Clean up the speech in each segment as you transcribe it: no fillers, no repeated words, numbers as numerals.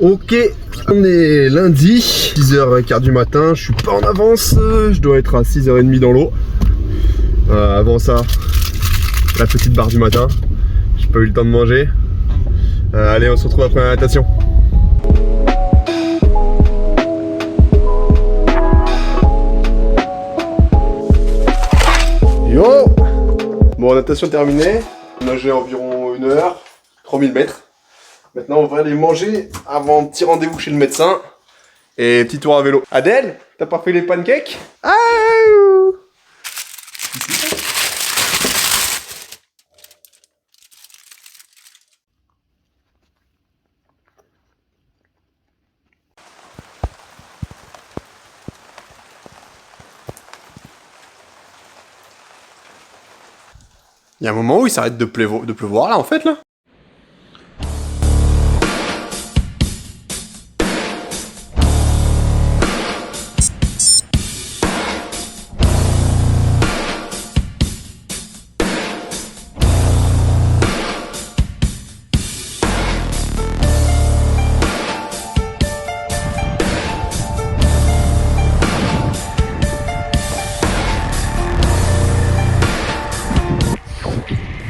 Ok, on est lundi, 6h15 du matin, je suis pas en avance, je dois être à 6h30 dans l'eau. Avant ça, la petite barre du matin, j'ai pas eu le temps de manger. Allez, on se retrouve après la natation. Yo! Bon, natation terminée, nager environ 1 heure, 3000 mètres. Maintenant, on va aller manger avant petit rendez-vous chez le médecin et petit tour à vélo. Adèle, t'as pas fait les pancakes? Ah! Il y a un moment où il s'arrête de pleuvoir là en fait là.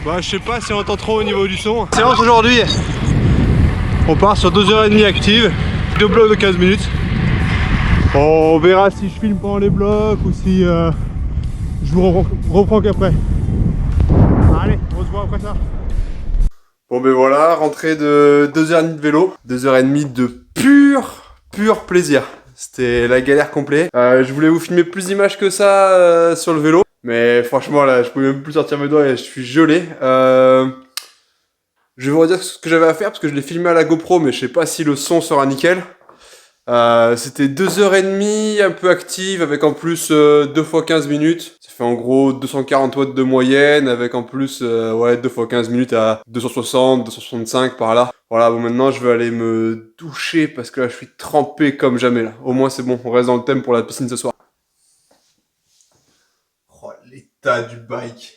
Bah, je sais pas si on entend trop au niveau du son. Séance aujourd'hui. On part sur 2h30 active. 2 blocs de 15 minutes. On verra si je filme pendant les blocs ou si je vous reprends qu'après. Allez, on se voit après ça. Bon ben voilà, rentrée de 2h30 de vélo. 2h30 de pur plaisir. C'était la galère complète. Je voulais vous filmer plus d'images que ça sur le vélo. Mais franchement là, je pouvais même plus sortir mes doigts et je suis gelé. Je vais vous redire ce que j'avais à faire parce que je l'ai filmé à la GoPro, mais je sais pas si le son sera nickel. C'était 2h30 un peu active avec en plus 2 x 15 minutes. Ça fait en gros 240 watts de moyenne avec en plus ouais, 2 x 15 minutes à 260, 265 par là. Voilà, bon maintenant je vais aller me doucher parce que là je suis trempé comme jamais là. Au moins c'est bon, on reste dans le thème pour la piscine ce soir. Oh, l'état du bike.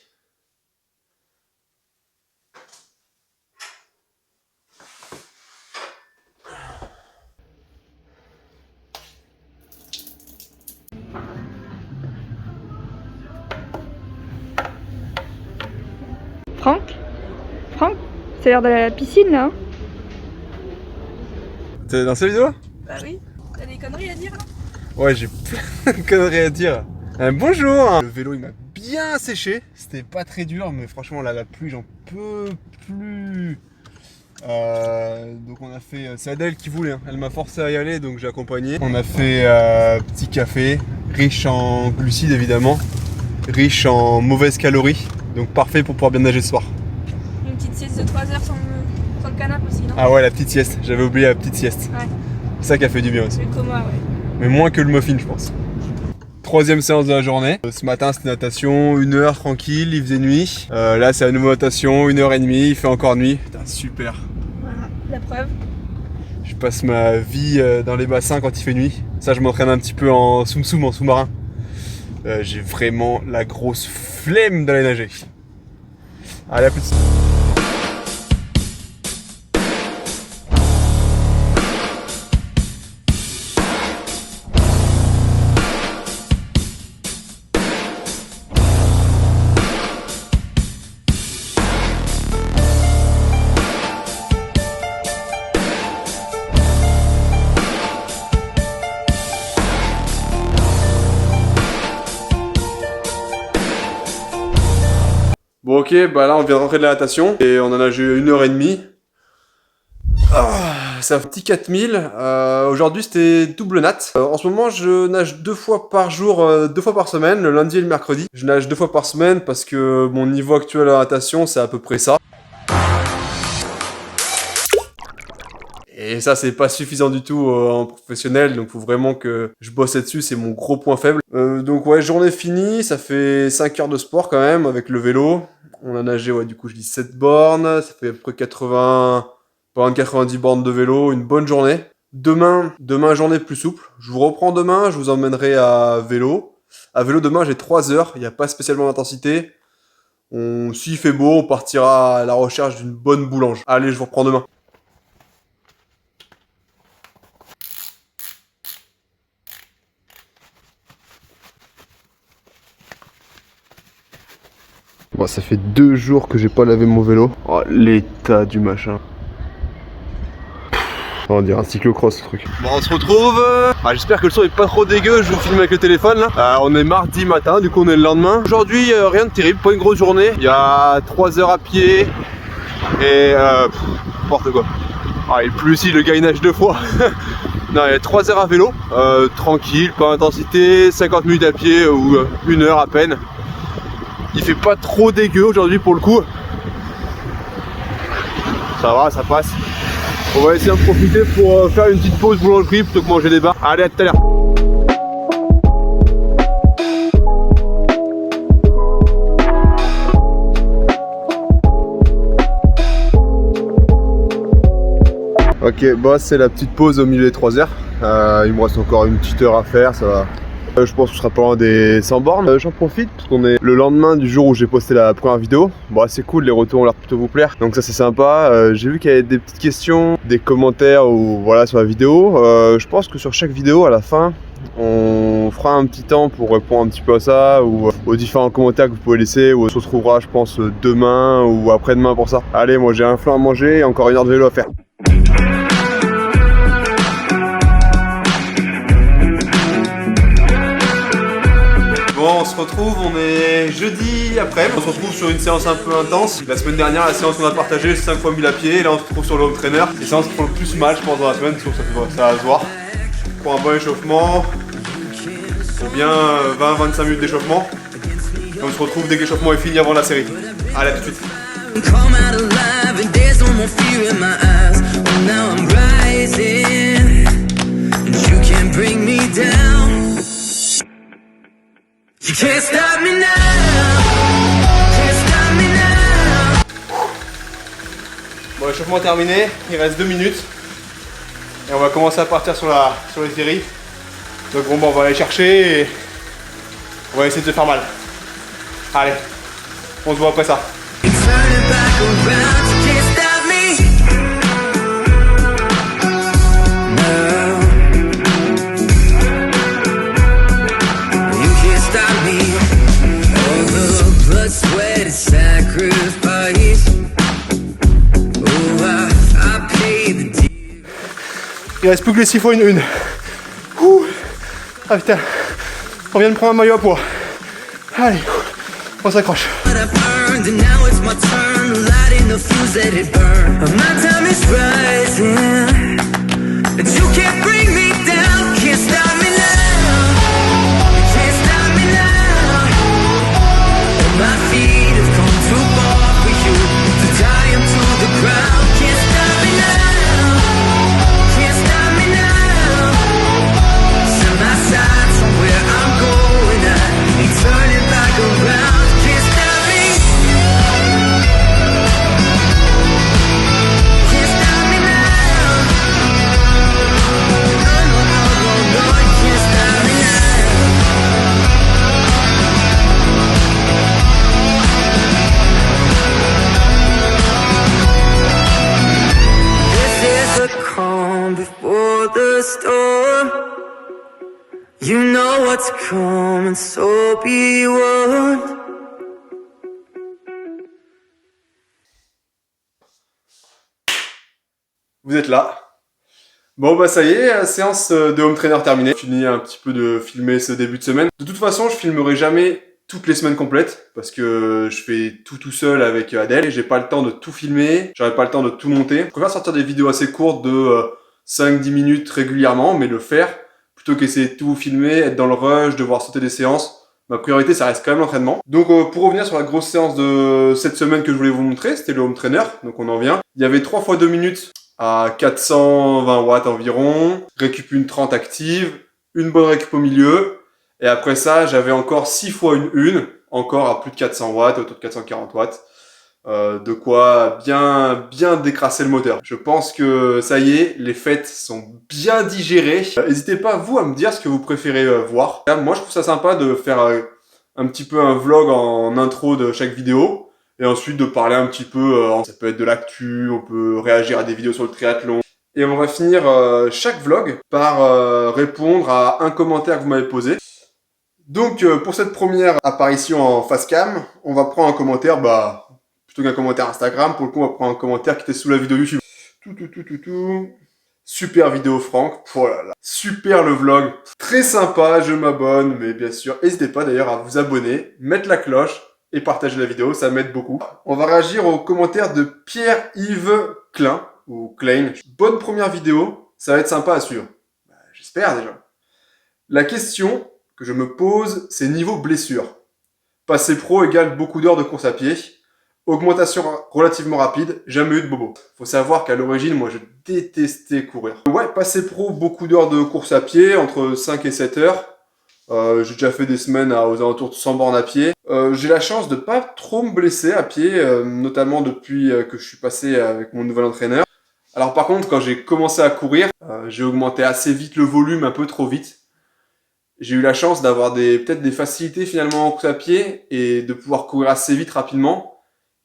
Franck, c'est l'heure de la piscine là. T'es dans cette vidéo? Bah oui, t'as des conneries à dire là? Ouais, j'ai plein de conneries à dire. Bonjour. Le vélo il m'a bien séché, c'était pas très dur, mais franchement là la pluie j'en peux plus. Donc on a fait, c'est Adèle qui voulait, hein. Elle m'a forcé à y aller donc j'ai accompagné. On a fait petit café, riche en glucides évidemment, riche en mauvaises calories, donc parfait pour pouvoir bien nager ce soir. Une petite sieste de 3 heures sur le canapé aussi, non? Ah ouais, la petite sieste, j'avais oublié la petite sieste. Ouais. C'est ça qui a fait du bien aussi. Le coma, ouais. Mais moins que le muffin je pense. Troisième séance de la journée. Ce matin c'était natation, 1 heure tranquille, il faisait nuit. Là c'est à nouveau natation, 1h30, il fait encore nuit. Putain, super. Voilà, la preuve. Je passe ma vie dans les bassins quand il fait nuit. Ça je m'entraîne un petit peu en soum-soum, en sous-marin. J'ai vraiment la grosse flemme d'aller nager. Allez, à plus. Bon ok, bah là on vient de rentrer de la natation et on en a nagé 1h30. Ça fait un petit 4000. Aujourd'hui c'était double nat. En ce moment je nage 2 fois par jour, 2 fois par semaine, le lundi et le mercredi. Je nage 2 fois par semaine parce que mon niveau actuel à la natation c'est à peu près ça. Et ça c'est pas suffisant du tout en professionnel, donc faut vraiment que je bosse là-dessus, c'est mon gros point faible. Donc ouais, journée finie, ça fait 5 heures de sport quand même avec le vélo. On a nagé, ouais, du coup je dis 7 bornes, ça fait à peu près 80, pas loin de 90 bornes de vélo, une bonne journée. Demain journée plus souple, je vous reprends demain, je vous emmènerai à vélo. À vélo demain j'ai 3 heures, il n'y a pas spécialement d'intensité. S'il fait beau, on partira à la recherche d'une bonne boulange. Allez, je vous reprends demain. Bon, ça fait 2 jours que j'ai pas lavé mon vélo. Oh, l'état du machin. On dirait un cyclocross ce truc. Bon, on se retrouve. J'espère que le son est pas trop dégueu. Je vous filme avec le téléphone là. On est mardi matin, du coup on est le lendemain. Aujourd'hui, rien de terrible, pas une grosse journée. Il y a 3 heures à pied. Et n'importe quoi. Il pleut ici, le gars il nage 2 fois. Non, il y a 3 heures à vélo. Tranquille, pas intensité. 50 minutes à pied ou 1 heure à peine. Il fait pas trop dégueu aujourd'hui pour le coup. Ça va, ça passe. On va essayer de profiter pour faire une petite pause boulangerie plutôt que manger des bars. Allez, à tout à l'heure. Ok, bah c'est la petite pause au milieu des 3 heures. Il me reste encore une petite heure à faire, ça va. Je pense que ce sera pas loin des 100 bornes. J'en profite parce qu'on est le lendemain du jour où j'ai posté la première vidéo. Bon, c'est cool, les retours ont l'air plutôt vous plaire. Donc ça c'est sympa. J'ai vu qu'il y avait des petites questions, des commentaires ou voilà sur la vidéo. Je pense que sur chaque vidéo à la fin, on fera un petit temps pour répondre un petit peu à ça ou aux différents commentaires que vous pouvez laisser. Ou on se retrouvera, je pense, demain ou après-demain pour ça. Allez, moi j'ai un flan à manger et encore 1 heure de vélo à faire. Bon, on se retrouve, on est jeudi après, on se retrouve sur une séance un peu intense. La semaine dernière, la séance qu'on a partagée, c'est 5 fois 1000 à pied, et là on se retrouve sur le home trainer. Les séances qui font le plus mal, je pense, dans la semaine, sauf ça va se voir. Pour un bon échauffement, pour bien 20-25 minutes d'échauffement. Et on se retrouve dès que l'échauffement est fini avant la série. Allez, à tout de suite. You can't stop me now. Can't stop me now. Bon, l'échauffement terminé, il reste 2 minutes. Et on va commencer à partir sur les séries. Donc bon, on va aller chercher et on va essayer de se faire mal. Allez, on se voit après ça. Il reste plus que les 6 fois une. Ouh. Ah putain, on vient de prendre un maillot à poids. Allez, on s'accroche. You know what's coming, so be warned. Vous êtes là. Bon bah ça y est, séance de home trainer terminée. J'ai fini un petit peu de filmer ce début de semaine. De toute façon, je filmerai jamais toutes les semaines complètes parce que je fais tout seul avec Adèle et j'ai pas le temps de tout filmer, j'aurai pas le temps de tout monter. Je préfère sortir des vidéos assez courtes de 5-10 minutes régulièrement, mais le faire plutôt qu'essayer de tout filmer, être dans le rush, devoir sauter des séances. Ma priorité, ça reste quand même l'entraînement. Donc pour revenir sur la grosse séance de cette semaine que je voulais vous montrer, c'était le home trainer, donc on en vient. Il y avait 3 fois 2 minutes à 420 watts environ, récup une 30 active, une bonne récup au milieu, et après ça, j'avais encore 6 fois une, encore à plus de 400 watts, autour de 440 watts. De quoi bien décrasser le moteur. Je pense que ça y est, les fêtes sont bien digérées. N'hésitez pas vous à me dire ce que vous préférez voir. Moi je trouve ça sympa de faire un petit peu un vlog en intro de chaque vidéo et ensuite de parler un petit peu, ça peut être de l'actu, on peut réagir à des vidéos sur le triathlon. Et on va finir chaque vlog par répondre à un commentaire que vous m'avez posé. Donc pour cette première apparition en face cam, on va prendre un commentaire, plutôt qu'un commentaire Instagram, pour le coup on va prendre un commentaire qui était sous la vidéo YouTube. Super vidéo Franck, oh là là, super le vlog, très sympa, je m'abonne, mais bien sûr, n'hésitez pas d'ailleurs à vous abonner, mettre la cloche et partager la vidéo, ça m'aide beaucoup. On va réagir au commentaire de Pierre-Yves Klein, ou Klein. Bonne première vidéo, ça va être sympa à suivre. J'espère déjà. La question que je me pose, c'est niveau blessure. Passer pro égale beaucoup d'heures de course à pied. Augmentation relativement rapide, jamais eu de bobo. Faut savoir qu'à l'origine, moi je détestais courir. Ouais, passer pro, beaucoup d'heures de course à pied, entre 5 et 7 heures. J'ai déjà fait des semaines aux alentours de 100 bornes à pied. J'ai la chance de pas trop me blesser à pied, notamment depuis que je suis passé avec mon nouvel entraîneur. Alors par contre, quand j'ai commencé à courir, j'ai augmenté assez vite le volume, un peu trop vite. J'ai eu la chance d'avoir peut-être des facilités finalement en course à pied et de pouvoir courir assez vite rapidement.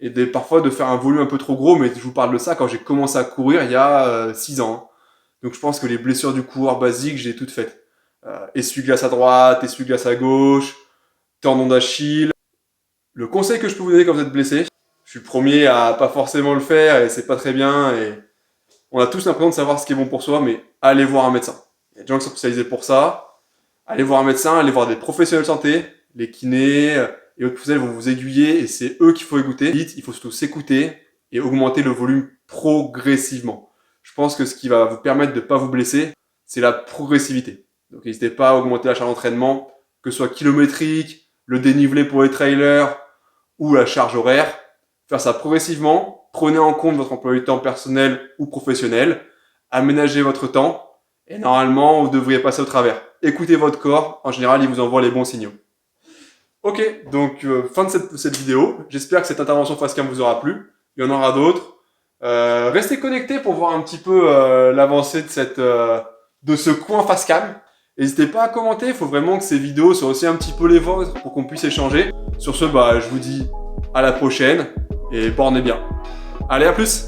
Et parfois de faire un volume un peu trop gros, mais je vous parle de ça quand j'ai commencé à courir il y a 6 ans. Donc je pense que les blessures du coureur basique, j'ai toutes faites. Essuie-glace à droite, essuie-glace à gauche, tendon d'Achille. Le conseil que je peux vous donner quand vous êtes blessé, je suis le premier à pas forcément le faire et c'est pas très bien. Et on a tous l'impression de savoir ce qui est bon pour soi, mais allez voir un médecin. Il y a des gens qui sont spécialisés pour ça. Allez voir un médecin, allez voir des professionnels de santé, les kinés et autres professionnels vont vous aiguiller et c'est eux qu'il faut écouter. Il faut surtout s'écouter et augmenter le volume progressivement. Je pense que ce qui va vous permettre de ne pas vous blesser, c'est la progressivité. Donc n'hésitez pas à augmenter la charge d'entraînement, que ce soit kilométrique, le dénivelé pour les trailers ou la charge horaire. Faire ça progressivement, prenez en compte votre emploi du temps personnel ou professionnel, aménagez votre temps et normalement vous devriez passer au travers. Écoutez votre corps, en général il vous envoie les bons signaux. Ok, donc fin de cette vidéo. J'espère que cette intervention face cam vous aura plu. Il y en aura d'autres. Restez connectés pour voir un petit peu l'avancée de ce coin face cam. N'hésitez pas à commenter, il faut vraiment que ces vidéos soient aussi un petit peu les vôtres pour qu'on puisse échanger. Sur ce, je vous dis à la prochaine et bornez bien. Allez, à plus!